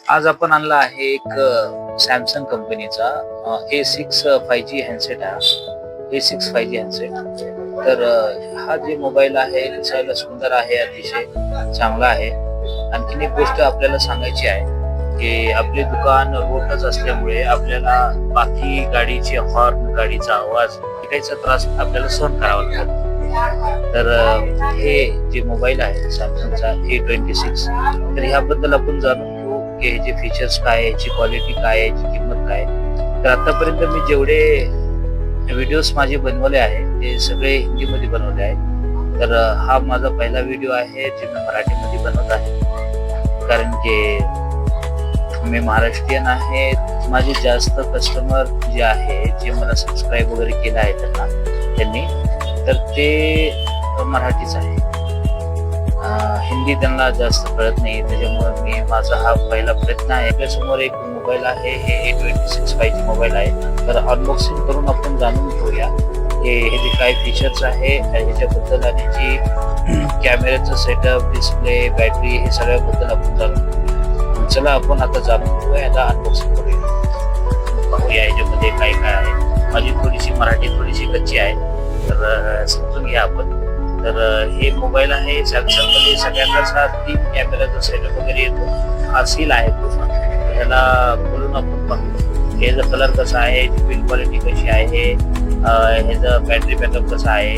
आज आपण आणला आहे एक सॅमसंग कंपनीचा A6 5G हँडसेट आहे. A6 5G handset. तर हा जे मोबाईल आहे दिसायला सुंदर आहे, अतिशय चांगला आहे. आणखीन एक गोष्ट आपल्याला सांगायची आहे की आपले दुकान रोडच असल्यामुळे आपल्याला बाकी गाडीचे हॉर्न, गाडीचा आवाज याचा त्रास आपल्याला सहन करावा लागतो. तर हे जे मोबाईल आहे सॅमसंगचा A26, तर ह्याबद्दल आपण जाणून घेऊ की ह्याचे फीचर्स काय आहे, ह्याची क्वालिटी काय आहे, ह्याची किंमत काय. तर आतापर्यंत मी जेवढे व्हिडिओज माझे बनवले आहे ते सगळे हिंदीमध्ये बनवले आहे. तर हा माझा पहिला व्हिडिओ आहे जे मी मराठीमध्ये बनवत आहे, कारण की मी महाराष्ट्रीयन आहे. माझे जास्त कस्टमर जे आहे, जे मला सबस्क्राईब वगैरे केलं आहे त्यांनी, तर ते मराठीच आहे. हिंदी त्यांना जास्त कळत नाही, त्याच्यामुळे माझा हा पहिला प्रयत्न आहे. आपल्यासमोर एक मोबाईल आहे, हे A26 5G मोबाईल आहे. तर अनबॉक्सिंग करून आपण जाणून घेऊया हे जे काय फीचर्स आहे ह्याच्याबद्दल, आणि जी कॅमेऱ्याचं सेटअप, डिस्प्ले, बॅटरी, हे सगळ्याबद्दल आपण जाणून घेऊया. चला आपण आता जाणून घेऊया, याला अनबॉक्सिंग करूया, पाहूया याच्यामध्ये काय काय आहे. माझी थोडीशी मराठी थोडीशी कच्ची आहे, तर समजून घ्या आपण. तर हे मोबाईल आहे सॅमसंग मध्ये सगळ्यांनाच हा 3 कॅमेराचा सेटअप वगैरे येतो. हा सील आहे पूर्ण. ह्याला बोलून आपण पाहू ह्याचा कलर कसा आहे, बिल्ड क्वालिटी कशी आहे, ह्याचा बॅटरी बॅकअप कसा आहे,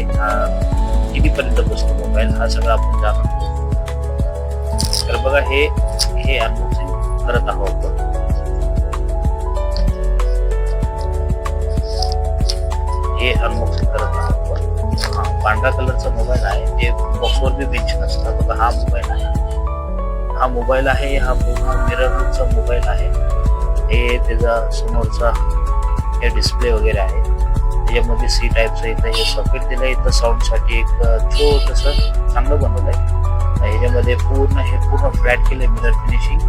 कितीपर्यंत बसतो मोबाईल, हा सगळं आपण जाणून घेऊ. तर बघा हे अनबॉक्सिंग करत आहोत आपण. हे अनबॉक्सिंग करत आहोत. पांढरा कलरचा मोबाईल आहे, जे बॉक्सवर बी बेंच नसतं. बघा हा मोबाईल आहे, हा मोबाईल आहे, हा पूर्ण मिरर लुकचा मोबाईल आहे. हे त्याचा समोरचा हे डिस्प्ले वगैरे आहे. त्याच्यामध्ये C टाईपचं इथं हे सॉकेट दिलं आहे. इथं साऊंडसाठी एक छोटंसं चांगलं बनवलं आहे. ह्याच्यामध्ये पूर्ण फ्लॅट केलं मिरर फिनिशिंग,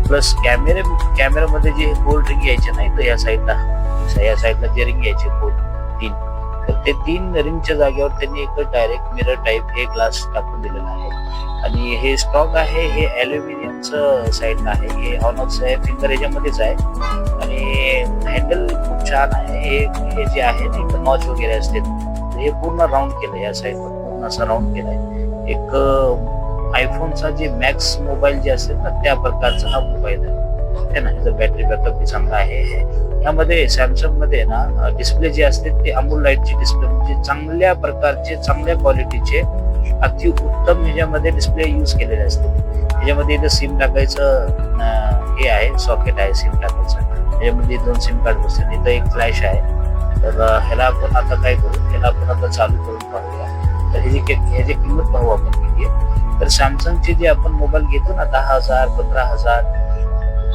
प्लस कॅमेऱ्यामध्ये जे गोल्ड रिंग यायचे नाही, तर या साईडला जे रिंग यायचे गोल्ड 3, तर ते 3 रिंगच्या जागेवर त्यांनी एक डायरेक्ट मिरर टाईप हे ग्लास टाकून दिलेला आहे. आणि हे स्टॉक आहे, हे ॲल्युमिनियमचं साईड आहे, हे हॉनॉक्स आहे, फिंगर याच्यामध्येच आहे. आणि हँडल खूप छान आहे. हे जे आहे ना, नॉच वगैरे असते, हे पूर्ण राऊंड केलं, या साईडला पूर्ण असं राऊंड केलंय. एक आयफोनचा जे मॅक्स मोबाईल जे असते ना, त्या प्रकारचा हा मोबाईल आहे. ह्याचा बॅटरी बॅकअप बी चांगला आहे. यामध्ये सॅमसंग मध्ये ना डिस्प्ले जे असते ते अमूल लाईटची डिस्प्ले, म्हणजे चांगल्या प्रकारचे, चांगल्या क्वालिटीचे, अति उत्तम ह्याच्यामध्ये डिस्प्ले यूज केलेले असते. ह्याच्यामध्ये इथं सिम टाकायचं हे आहे, सॉकेट आहे सिम टाकायचं. त्याच्यामध्ये 2 सिम कार्ड बसते. इथं एक फ्लॅश आहे. तर ह्याला आपण आता काय करू, ह्याला आपण आता चालू करून पाहूया. तर ह्याची किंमत पाहू आपण किती आहे. तर सॅमसंगचे जे आपण मोबाईल घेतो ना, 10,000 15,000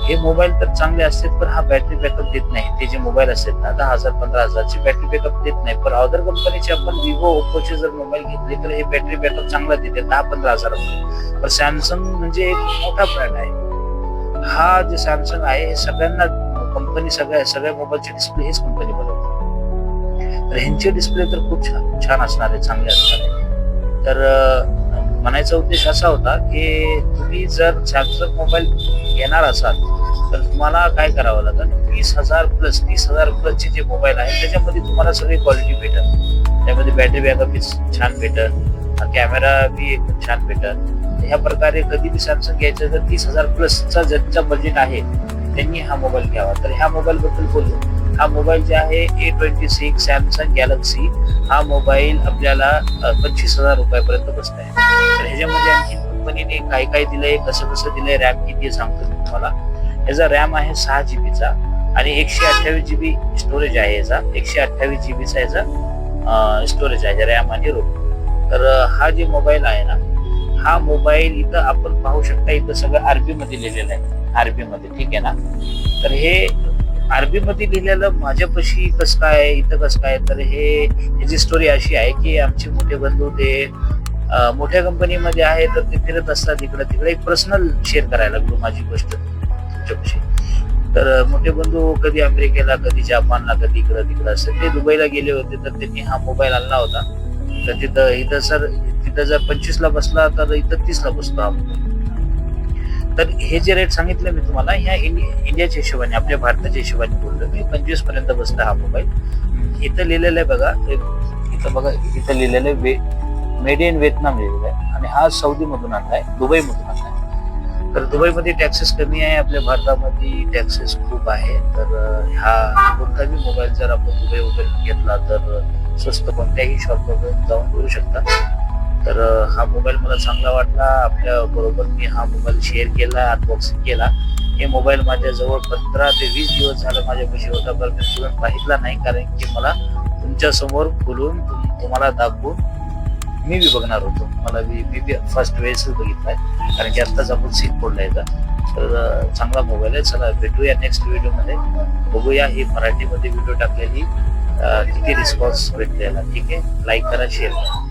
हे मोबाईल तर चांगले असतात, पण हा बॅटरी बॅकअप देत नाही. ते जे मोबाईल असतात ना 10,000 15,000ची बॅटरी बॅकअप देत नाही. पण अदर कंपनीचे आपण विवो, ओप्पोचे जर मोबाईल घेतले तर हे बॅटरी बॅकअप चांगला देते 10-15,000 रुपये. पण सॅमसंग म्हणजे एक मोठा ब्रँड आहे. हा जे सॅमसंग आहे हे सगळ्यांना कंपनी, सगळ्या मोबाईलचे डिस्प्ले हेच कंपनी बनवते. तर ह्यांचे डिस्प्ले तर खूप छान असणार आहे, चांगले असणार आहे. तर म्हणायचा उद्देश असा होता की तुम्ही जर सॅमसंग मोबाईल घेणार असाल तर तुम्हाला काय करावं लागेल, 30,000 प्लसचे जे मोबाईल आहे त्याच्यामध्ये तुम्हाला सगळी क्वालिटी भेटेल. त्यामध्ये बॅटरी बॅकअप बी छान भेटेल, कॅमेरा बी एकदम छान भेटेल. ह्या प्रकारे कधी बी सॅमसंग घ्यायचं तर 30,000 प्लसचा ज्यांचा बजेट आहे त्यांनी हा मोबाईल घ्यावा. तर ह्या मोबाईल बद्दल बोलू. हा मोबाईल जे आहे A26 सॅमसंग गॅलेक्सी, हा मोबाईल आपल्याला 25,000 रुपयापर्यंत बसत आहे. तर ह्याच्यामध्ये आणखी कंपनीने काय दिलंय, कसं दिलंय, रॅम किती सांगतो मी तुम्हाला. याचा रॅम आहे 6 GB आणि 128 GB स्टोरेज आहे. याचा 128 GB चा याचा स्टोरेज आहे, रॅम आणि रोम. तर हा जे मोबाईल आहे ना, हा मोबाईल इथं आपण पाहू शकता, इथं सगळं अरबी मध्ये लिहिलेलं आहे, अरबी मध्ये, ठीक आहे ना. तर हे अरबी मध्ये लिहिलेलं माझ्यापाशी कसं काय, इथं कसं काय, तर ह्याची स्टोरी अशी आहे की आमचे मोठे बंधू ते मोठ्या कंपनीमध्ये आहे, तर ते फिरत असतात इकडे तिकडे. एक पर्सनल शेअर करायला लागलो माझी गोष्ट तुमच्यापाशी. तर मोठे बंधू कधी अमेरिकेला, कधी जपानला, कधी इकडं तिकडं असं, ते दुबईला गेले होते. तर त्यांनी हा मोबाईल आणला होता. तर तिथं जर 25 ला बसला तर इथं 30 ला बसतो हा मोबाईल. तर हे जे रेट सांगितले मी तुम्हाला ह्या इंडियाच्या हिशोबाने आपल्या भारताच्या हिशोबाने बोललो मी 25 पर्यंत बसला हा मोबाईल. इथं लिहिलेलं आहे बघा, इथं बघा, इथं लिहिलेलं आहे मेड इन व्हिएतनाम लिहिलेलं आहे आणि हा सौदी मधून आणलाय, दुबई मधून आणलाय. तर दुबईमध्ये टॅक्सेस कमी आहे, आपल्या भारतामध्ये टॅक्सेस खूप आहे. तर हा कोणताही मोबाईल जर आपण दुबई वगैरे घेतला तर स्वस्त कोणत्याही शॉपमध्ये जाऊन घेऊ शकता. तर हा मोबाईल मला चांगला वाटला. आपल्या बरोबर मी हा मोबाईल शेअर केला, अनबॉक्सिंग केला. हे मोबाईल माझ्याजवळ 15 ते 20 दिवस झालं माझ्यापाशी होता, पण मी तुरंत पाहितला नाही, कारण की मला तुमच्या समोर खोलून तुम्हाला दाखवून मी बी बघणार होतो. मला मी फर्स्ट वेळेस बघितलाय, कारण की आत्ताच आपण सीट फोडलाय का. तर चांगला मोबाईल आहे. चला भेटूया नेक्स्ट व्हिडिओमध्ये, बघूया ही मराठीमध्ये व्हिडिओ टाकलेली किती रिस्पॉन्स भेटलेला. ठीक आहे, लाईक करा, शेअर करा.